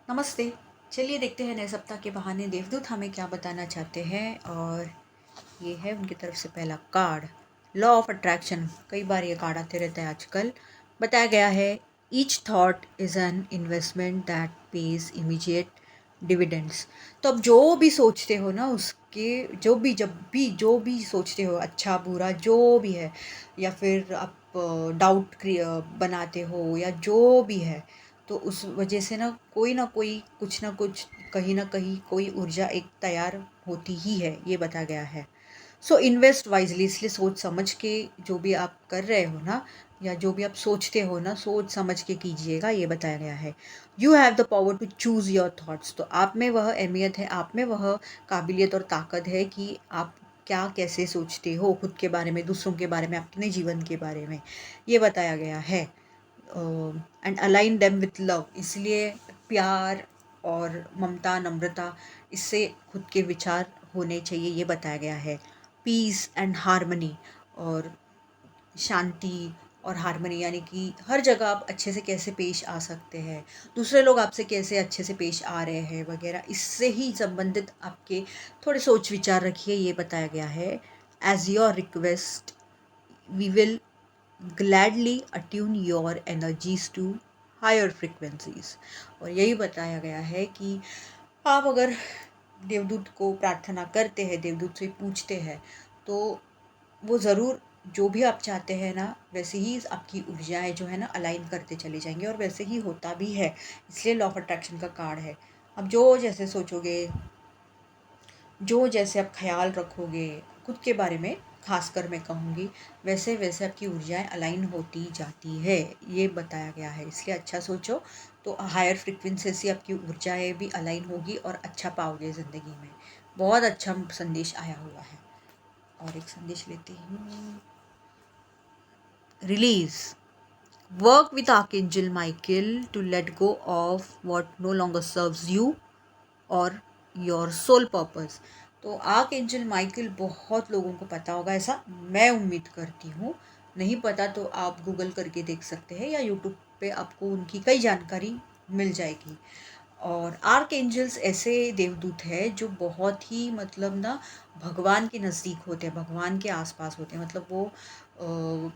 नमस्ते। चलिए देखते हैं नए सप्ताह के बहाने देवदूत हमें क्या बताना चाहते हैं। और ये है उनकी तरफ से पहला कार्ड, लॉ ऑफ अट्रैक्शन। कई बार ये कार्ड आते रहता है आजकल। बताया गया है, each thought is an investment that page immediate dividends. तो अब जो भी सोचते हो ना, उसके जो भी सोचते हो, अच्छा बुरा जो भी है, या फिर आप डाउट बनाते हो, या जो भी है, तो उस वजह से ना कोई कुछ ना कुछ, कहीं ना कहीं कोई ऊर्जा एक तैयार होती ही है, ये बताया गया है। सो इन्वेस्ट वाइजली, इसलिए सोच समझ के जो भी आप कर रहे हो ना, या जो भी आप सोचते हो ना, सोच समझ के कीजिएगा, ये बताया गया है। You have the power to choose your thoughts. तो आप में वह अहमियत है, आप में वह काबिलियत और ताकत है कि आप क्या कैसे सोचते हो, खुद के बारे में, दूसरों के बारे में, अपने जीवन के बारे में, ये बताया गया है। And align them with love, इसलिए प्यार और ममता, नम्रता, इससे खुद के विचार होने चाहिए, ये बताया गया है। पीस एंड हारमनी, और शांति और हारमनी, यानी कि हर जगह आप अच्छे से कैसे पेश आ सकते हैं, दूसरे लोग आपसे कैसे अच्छे से पेश आ रहे हैं वगैरह, इससे ही संबंधित आपके थोड़े सोच विचार रखिए, ये बताया गया है। As your request we will gladly attune your energies to higher frequencies। और यही बताया गया है कि आप अगर देवदूत को प्रार्थना करते हैं, देवदूत से पूछते हैं, तो वो ज़रूर जो भी आप चाहते हैं ना, वैसे ही आपकी ऊर्जाएं जो है ना अलाइन करते चले जाएंगे, और वैसे ही होता भी है। इसलिए लॉ ऑफ अट्रैक्शन का कार्ड है। अब जो जैसे सोचोगे, जो जैसे आप ख्याल रखोगे खुद के बारे में, खासकर मैं कहूँगी, वैसे वैसे आपकी ऊर्जाएं अलाइन होती जाती है, ये बताया गया है। इसलिए अच्छा सोचो तो हायर फ्रिक्वेंसी से आपकी ऊर्जाएं भी अलाइन होगी और अच्छा पाओगे ज़िंदगी में। बहुत अच्छा संदेश आया हुआ है। और एक संदेश लेती हूँ। Release, work with archangel Michael to let go of what no longer serves you और योर सोल पर्पस। तो आर्क एंजल माइकल बहुत लोगों को पता होगा, ऐसा मैं उम्मीद करती हूँ। नहीं पता तो आप गूगल करके देख सकते हैं, या यूट्यूब पे आपको उनकी कई जानकारी मिल जाएगी। और आर्क एंजल्स ऐसे देवदूत हैं जो बहुत ही मतलब ना भगवान के नज़दीक होते हैं, भगवान के आसपास होते हैं, मतलब वो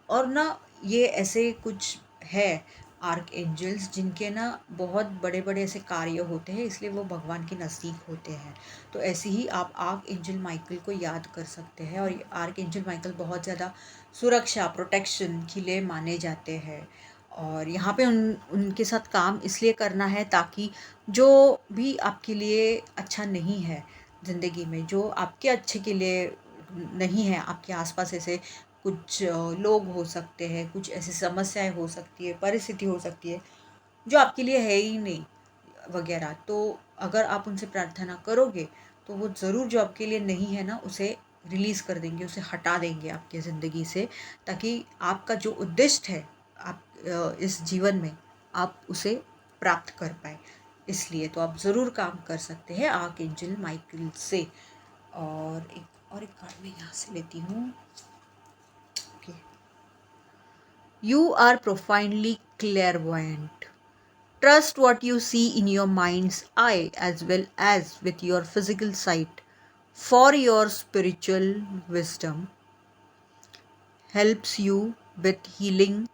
और ना ये ऐसे कुछ है आर्क एंजल्स जिनके ना बहुत बड़े बड़े ऐसे कार्य होते हैं, इसलिए वो भगवान के नज़दीक होते हैं। तो ऐसे ही आप आर्क एंजल माइकल को याद कर सकते हैं। और आर्क एंजल माइकल बहुत ज़्यादा सुरक्षा, प्रोटेक्शन के लिए माने जाते हैं। और यहाँ पे उनके साथ काम इसलिए करना है ताकि जो भी आपके लिए अच्छा नहीं है ज़िंदगी में, जो आपके अच्छे के लिए नहीं है, आपके आसपास ऐसे कुछ लोग हो सकते हैं, कुछ ऐसी समस्याएं हो सकती है, परिस्थिति हो सकती है जो आपके लिए है ही नहीं वगैरह। तो अगर आप उनसे प्रार्थना करोगे तो वो ज़रूर जो आपके लिए नहीं है ना, उसे रिलीज़ कर देंगे, उसे हटा देंगे आपके ज़िंदगी से, ताकि आपका जो उद्देश्य है आप इस जीवन में, आप उसे प्राप्त कर पाए। इसलिए तो आप ज़रूर काम कर सकते हैं आर्क एंजल माइकल से। और एक कार्ड मैं यहाँ से लेती हूँ। Okay, you are profoundly clairvoyant. Trust what you see in your mind's eye as well as with your physical sight, for your spiritual wisdom helps you with healing,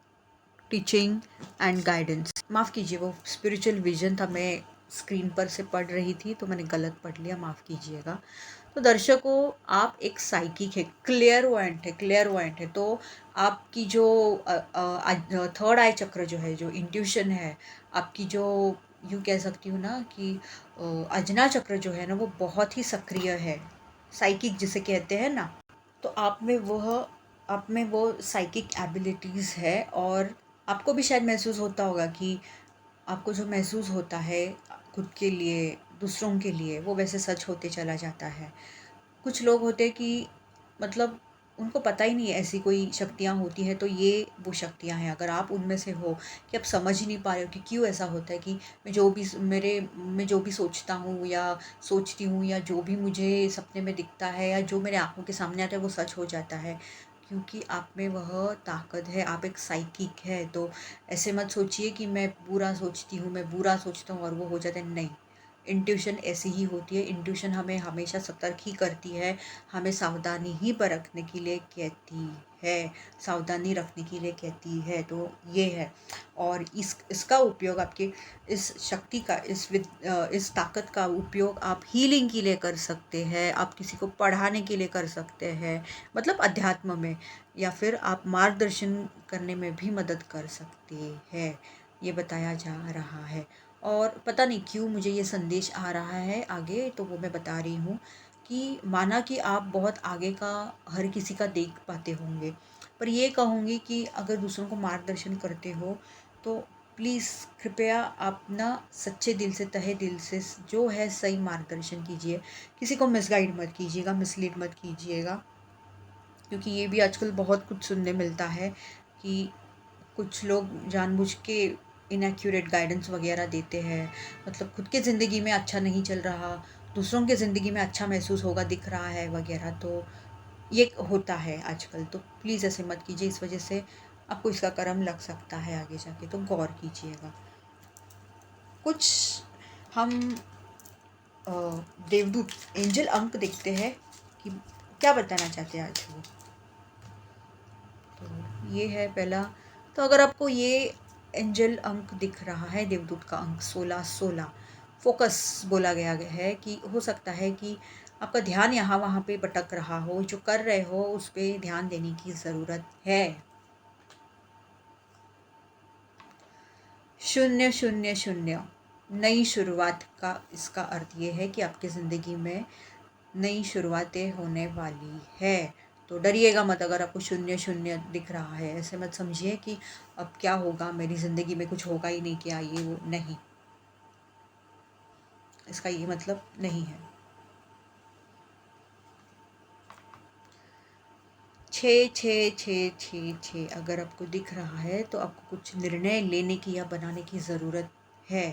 teaching and guidance. माफ़ कीजिए, वो spiritual vision था, मैं screen पर से पढ़ रही थी तो मैंने गलत पढ़ लिया, माफ़ कीजिएगा। तो दर्शकों, आप एक साइकिक है, क्लियर है। तो आपकी जो थर्ड आई चक्र जो है, जो इंट्यूशन है, आपकी जो, यूँ कह सकती हूँ ना कि अजना चक्र जो है ना, वो बहुत ही सक्रिय है, साइकिक जिसे कहते हैं ना। तो आप में वो साइकिक एबिलिटीज़ है। और आपको भी शायद महसूस होता होगा कि आपको जो महसूस होता है खुद के लिए, दूसरों के लिए, वो वैसे सच होते चला जाता है। कुछ लोग होते हैं कि मतलब उनको पता ही नहीं है ऐसी कोई शक्तियाँ होती हैं, तो ये वो शक्तियाँ हैं। अगर आप उनमें से हो कि आप समझ ही नहीं पा रहे हो कि क्यों ऐसा होता है कि मैं जो भी सोचता हूँ या सोचती हूँ, या जो भी मुझे सपने में दिखता है, या जो मेरे आँखों के सामने आता है, वो सच हो जाता है। क्योंकि आप में वह ताकत है, आप एक साइकिक है। तो ऐसे मत सोचिए कि मैं बुरा सोचती हूँ, मैं बुरा सोचता हूँ और वो हो जाता है, नहीं। इंट्यूशन ऐसी ही होती है, इंट्यूशन हमें हमेशा सतर्क ही करती है, हमें सावधानी ही बरतने के लिए कहती है, सावधानी रखने के लिए कहती है। तो ये है, और इसका उपयोग आपके इस शक्ति का, इस ताकत का उपयोग आप हीलिंग के लिए कर सकते हैं, आप किसी को पढ़ाने के लिए कर सकते हैं, मतलब अध्यात्म में, या फिर आप मार्गदर्शन करने में भी मदद कर सकते हैं, ये बताया जा रहा है। और पता नहीं क्यों मुझे ये संदेश आ रहा है आगे, तो वो मैं बता रही हूँ कि माना कि आप बहुत आगे का हर किसी का देख पाते होंगे, पर ये कहूँगी कि अगर दूसरों को मार्गदर्शन करते हो तो प्लीज़ कृपया आप ना सच्चे दिल से, तहे दिल से जो है सही मार्गदर्शन कीजिए। किसी को मिसगाइड मत कीजिएगा, मिसलीड मत कीजिएगा, क्योंकि ये भी आजकल बहुत कुछ सुनने मिलता है कि कुछ लोग जानबूझ के इनएक्यूरेट गाइडेंस वगैरह देते हैं, मतलब खुद के ज़िंदगी में अच्छा नहीं चल रहा, दूसरों के ज़िंदगी में अच्छा महसूस होगा, दिख रहा है वगैरह, तो ये होता है आजकल। तो प्लीज़ ऐसे मत कीजिए, इस वजह से आपको इसका कर्म लग सकता है आगे जाके, तो गौर कीजिएगा। कुछ हम अ, देवदूत एंजल अंक देखते हैं कि क्या बताना चाहते हैं आज वो। तो ये है पहला। तो अगर आपको ये एंजल अंक दिख रहा है, देवदूत का अंक 16 फोकस बोला गया है कि हो सकता है कि आपका ध्यान यहाँ वहाँ पे भटक रहा हो, जो कर रहे हो उस पर ध्यान देने की ज़रूरत है। 000 नई शुरुआत का इसका अर्थ ये है कि आपकी ज़िंदगी में नई शुरुआतें होने वाली है। तो डरिएगा मत अगर आपको 0 दिख रहा है, ऐसे मत समझिए कि अब क्या होगा, मेरी ज़िंदगी में कुछ होगा ही नहीं क्या, ये वो नहीं, इसका ये मतलब नहीं है। 6 अगर आपको दिख रहा है तो आपको कुछ निर्णय लेने की या बनाने की ज़रूरत है।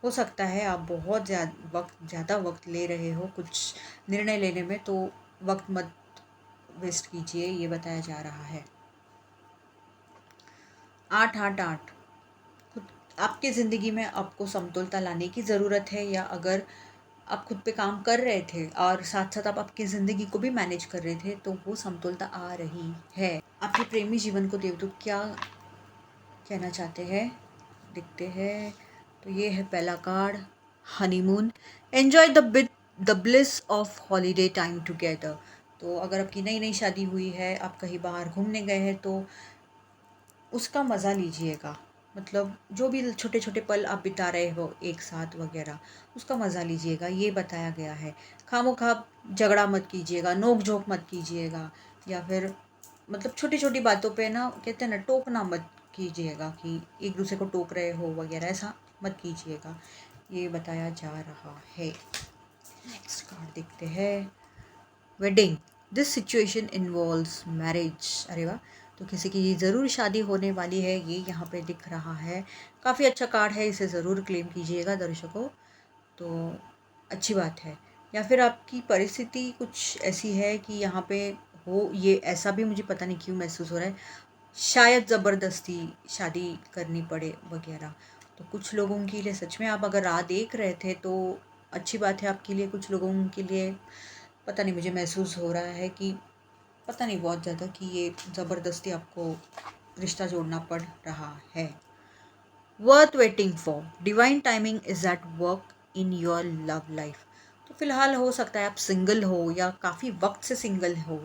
हो सकता है आप बहुत ज़्यादा वक्त ले रहे हो कुछ निर्णय लेने में, तो वक्त मत वेस्ट कीजिए, ये बताया जा रहा है। 8 खुद आपकी ज़िंदगी में आपको समतोलता लाने की ज़रूरत है, या अगर आप खुद पे काम कर रहे थे और साथ साथ आप आपकी ज़िंदगी को भी मैनेज कर रहे थे, तो वो समतोलता आ रही है। आपके प्रेमी जीवन को देवदूत क्या कहना चाहते हैं देखते हैं। तो ये है पहला card, honeymoon, enjoy the bliss of holiday time together. तो अगर आपकी नई नई शादी हुई है, आप कहीं बाहर घूमने गए हैं, तो उसका मज़ा लीजिएगा, मतलब जो भी छोटे छोटे पल आप बिता रहे हो एक साथ वगैरह, उसका मज़ा लीजिएगा, ये बताया गया है। खामोखा झगड़ा मत कीजिएगा, नोक झोंक मत कीजिएगा, या फिर मतलब छोटी छोटी बातों पे ना, कहते हैं ना, टोकना मत कीजिएगा कि एक दूसरे को टोक रहे हो वगैरह, ऐसा मत कीजिएगा, ये बताया जा रहा है। नेक्स्ट कार्ड देखते हैं, wedding, this situation involves marriage. अरे वाह, तो किसी की ज़रूर शादी होने वाली है, ये यहाँ पे दिख रहा है। काफ़ी अच्छा कार्ड है, इसे ज़रूर क्लेम कीजिएगा दर्शकों, तो अच्छी बात है। या फिर आपकी परिस्थिति कुछ ऐसी है कि यहाँ पे हो, ये ऐसा भी मुझे पता नहीं क्यों महसूस हो रहा है, शायद ज़बरदस्ती शादी करनी पड़े वगैरह। तो कुछ लोगों के लिए सच में आप अगर राह देख रहे थे तो अच्छी बात है आपके लिए, कुछ लोगों के लिए पता नहीं, मुझे महसूस हो रहा है कि पता नहीं बहुत ज़्यादा कि ये ज़बरदस्ती आपको रिश्ता जोड़ना पड़ रहा है। Worth waiting for, divine timing is at work in your love life. तो फिलहाल हो सकता है आप सिंगल हो या काफ़ी वक्त से सिंगल हो,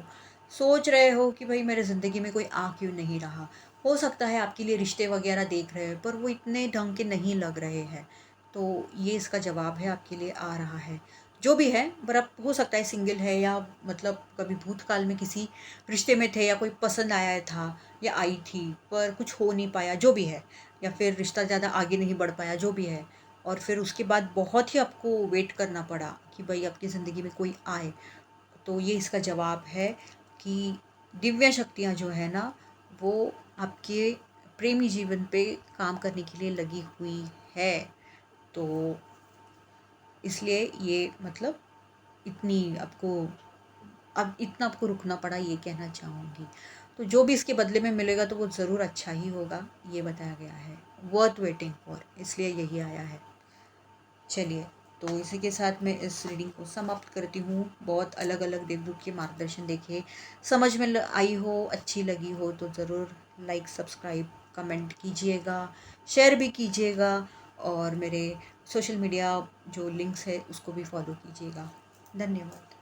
सोच रहे हो कि भाई मेरे ज़िंदगी में कोई आ क्यों नहीं रहा। हो सकता है आपके लिए रिश्ते वगैरह देख रहे हो पर वो इतने ढंग के नहीं लग रहे हैं, तो ये इसका जवाब है, आपके लिए आ रहा है। जो भी है, पर अब हो सकता है सिंगल है, या मतलब कभी भूतकाल में किसी रिश्ते में थे, या कोई पसंद आया था या आई थी पर कुछ हो नहीं पाया, जो भी है, या फिर रिश्ता ज़्यादा आगे नहीं बढ़ पाया, जो भी है, और फिर उसके बाद बहुत ही आपको वेट करना पड़ा कि भाई आपकी ज़िंदगी में कोई आए। तो ये इसका जवाब है कि दिव्य शक्तियाँ जो है ना, वो आपके प्रेमी जीवन पे काम करने के लिए लगी हुई है। तो इसलिए ये मतलब इतनी आपको, अब इतना आपको रुकना पड़ा, ये कहना चाहूँगी। तो जो भी इसके बदले में मिलेगा तो वो ज़रूर अच्छा ही होगा, ये बताया गया है। वर्थ वेटिंग फॉर, इसलिए यही आया है। चलिए, तो इसी के साथ मैं इस रीडिंग को समाप्त करती हूँ। बहुत अलग अलग देवदूत के मार्गदर्शन देखे, समझ में आई हो, अच्छी लगी हो तो ज़रूर लाइक, सब्सक्राइब, कमेंट कीजिएगा, शेयर भी कीजिएगा और मेरे सोशल मीडिया जो लिंक्स है उसको भी फॉलो कीजिएगा। धन्यवाद।